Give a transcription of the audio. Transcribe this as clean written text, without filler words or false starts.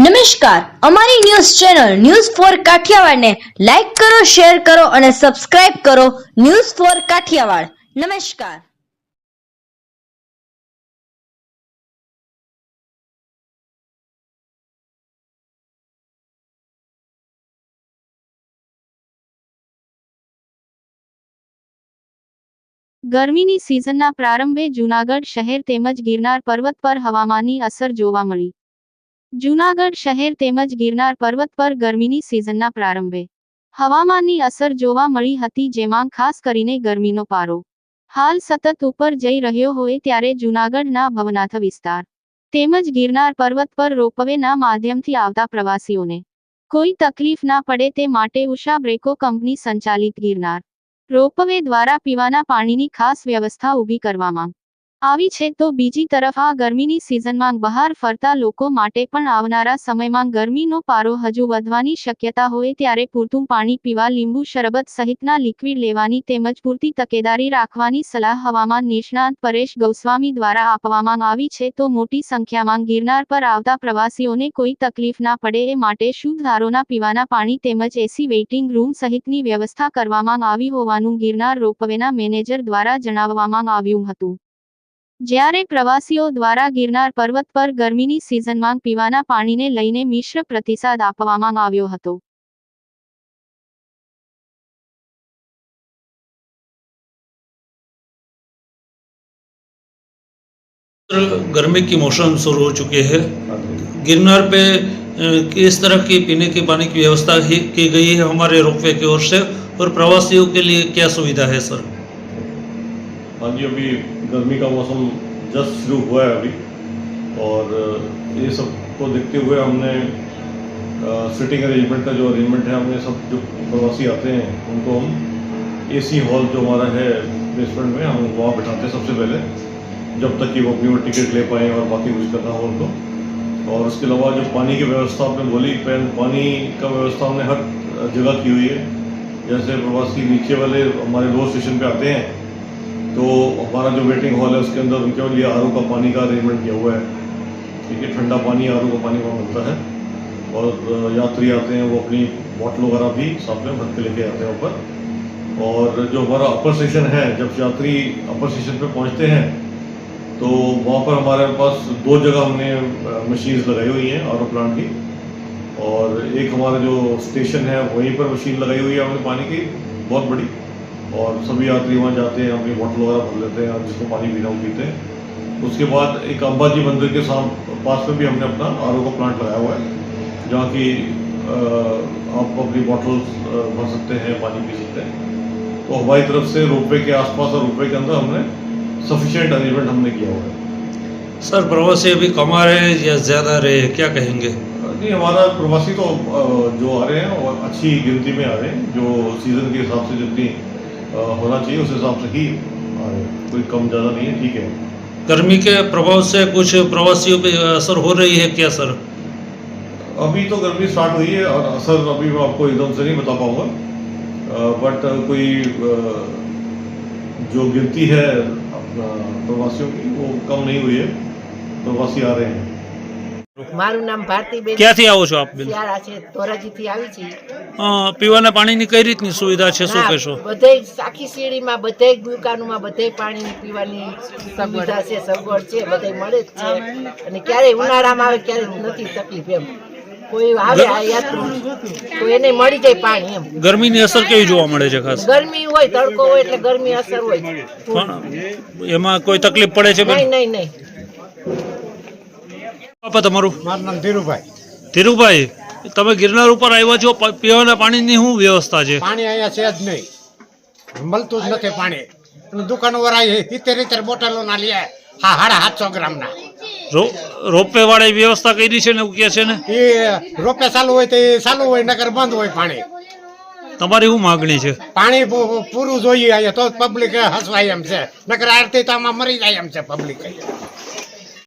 નમસ્કાર, અમારી news channel news for કાઠિયાવાડને લાઈક કરો, શેર કરો અને સબસ્ક્રાઇબ કરો. News for Kathiawad. નમસ્કાર. ગરમીની સિઝનના પ્રારંભે જૂનાગઢ શહેર તેમજ ગિરનાર પર્વત પર હવામાનની અસર જોવા મળી. જૂનાગઢ શહેર તેમજ ગિરનાર પર્વત પર ગરમીની સિઝનના પ્રારંભે હવામાનની અસર જોવા મળી હતી, જેમાં ખાસ કરીને ગરમીનો પારો હાલ સતત ઉપર જઈ રહ્યો હોય ત્યારે જૂનાગઢના ભવનાથ વિસ્તાર તેમજ ગિરનાર પર્વત પર રોપવેના માધ્યમથી આવતા પ્રવાસીઓને કોઈ તકલીફ ના પડે તે માટે ઉષા બ્રેકો કંપની સંચાલિત ગિરનાર રોપવે દ્વારા પીવાના પાણીની ખાસ વ્યવસ્થા ઊભી કરવામાં આવી છે. તો બીજી તરફ આ ગરમીની સિઝનમાં બહાર ફરતા લોકો માટે પણ આવનારા સમયમાં ગરમીનો પારો હજુ વધવાની શક્યતા હોય ત્યારે પૂરતું પાણી પીવા, લીંબુ શરબત સહિતના લિક્વિડ લેવાની તેમજ પૂરતી તકેદારી રાખવાની સલાહ હવામાન નિષ્ણાત પરેશ ગોસ્વામી દ્વારા આપવામાં આવી છે. તો મોટી સંખ્યામાં ગિરનાર પર આવતા પ્રવાસીઓને કોઈ તકલીફ ના પડે એ માટે શુદ્ધ આરોના પીવાના પાણી તેમજ એસી વેઇટિંગ રૂમ સહિતની વ્યવસ્થા કરવામાં આવી હોવાનું ગિરનાર રોપવેના મેનેજર દ્વારા જણાવવામાં આવ્યું હતું. જ્યારે પ્રવાસીઓ દ્વારા ગિરનાર પર્વત પર ગરમીની સિઝનમાં પીવાના પાણીને લઈને મિશ્ર પ્રતિસાદ આપવામાં આવ્યો હતો. गर्मी की मौसम शुरू हो चुकी है. गिरनार पे किस तरह की पीने के पानी की व्यवस्था की गई है हमारे रोपवे की ओर से, और प्रवासियों के लिए क्या सुविधा है सर? हाँ जी, अभी गर्मी का मौसम जस्ट शुरू हुआ है अभी, और ये सब को देखते हुए हमने सिटिंग अरेंजमेंट का जो अरेंजमेंट है, हमने सब जो प्रवासी आते हैं उनको हम एसी हॉल जो हमारा है बेसमेंट में, हम वहाँ बिठाते हैं सबसे पहले, जब तक कि वो अपनी टिकट ले पाएँ और बाकी कुछ करना हो उनको. और उसके अलावा जो पानी की व्यवस्था आपने बोली, पानी का व्यवस्था हमने हर जगह की हुई है. जैसे प्रवासी नीचे वाले हमारे लो स्टेशन पे आते हैं तो हमारा जो वेटिंग हॉल है उसके अंदर उनके लिए आरओ का पानी का अरेंजमेंट किया हुआ है. ठीक है, ठंडा पानी आरओ का पानी वहाँ मिलता है. और यात्री आते हैं वो अपनी बॉटल वगैरह भी साथ में भर के लेके आते हैं ऊपर. और जो हमारा अपर स्टेशन है, जब यात्री अपर स्टेशन पे पहुँचते हैं तो वहाँ पर हमारे पास दो जगह हमने मशीन्स लगाई हुई हैं आरओ प्लांट की. और एक हमारा जो स्टेशन है वहीं पर मशीन लगाई हुई है हमने पानी की बहुत बड़ी, और सभी यात्री वहाँ जाते हैं, अपनी बोतल वगैरह भर लेते हैं और जिसको पानी पीना वो पीते हैं. उसके बाद एक अंबाजी मंदिर के पास में भी हमने अपना आरओ का प्लांट लगाया हुआ है, जहाँ की आप अपनी बॉटल्स भर सकते हैं, पानी पी सकते हैं. तो हमारी तरफ से रोपवे के आसपास और रोपवे के अंदर हमने सफिशिएंट अरेंजमेंट हमने किया हुआ है. सर, प्रवासी अभी कम आ रहे हैं या ज़्यादा रहे हैं, क्या कहेंगे? नहीं, हमारा प्रवासी तो जो आ रहे हैं वो अच्छी गिनती में आ रहे हैं, जो सीज़न के हिसाब से जितनी होना चाहिए उस हिसाब से ही आ रहे हैं, कोई कम ज़्यादा नहीं है. ठीक है. गर्मी के प्रभाव से कुछ प्रवासियों पे असर हो रही है क्या सर? अभी तो गर्मी स्टार्ट हुई है और असर अभी मैं आपको एकदम से नहीं बता पाऊँगा, बट कोई जो गिनती है प्रवासियों की वो कम नहीं हुई है. प्रवासी आ रहे हैं. મારું નામ ભારતીબેન ક્યાંથી આવો છો આપ બેન? સિયારા છે, ધોરાજીથી આવી છે. પીવાના પાણીની કઈ રીતની સુવિધા છે, શું કહેશો? બધે આખી શેરીમાં બધે દુકાનોમાં બધે પાણીની પીવાની સુવિધા છે, સગવડ છે, બધે મળે જ છે. અને ક્યારેય ઉનાળામાં આવે ક્યારેય નથી તકલીફ. એમ કોઈ આવે આ યાત્રુ તો એને મળી જાય પાણી. એમ ગરમીની અસર કેવી જોવા મળે છે? ખાસ ગરમી હોય, તડકો હોય એટલે ગરમી અસર હોય. એમાં કોઈ તકલીફ પડે છે? નહીં નહીં નહીં. બાપા, તમારું? મારું નામ ધીરુભાઈ. ધીરુભાઈ, તમે ગિરનાર ઉપર આવ્યા છો, પીવાના પાણીની શું વ્યવસ્થા છે? પાણી અહીંયા છે જ નહીં, મળતું જ નથી પાણી. દુકાનો વાળા 70 બોટલો ના લે, 750 ગ્રામના. રોપવે વાળા વ્યવસ્થા કરી છે ને એવું કે છે ને? એ રોપે ચાલુ હોય તો એ ચાલુ હોય, નકર બંધ હોય પાણી. તમારી શું માગણી છે? પાણી પૂરું જોઈએ અહીંયા તો પબ્લિક હસવાય એમ છે, નકર આરતી તો આમાં મરી જાય એમ છે પબ્લિક.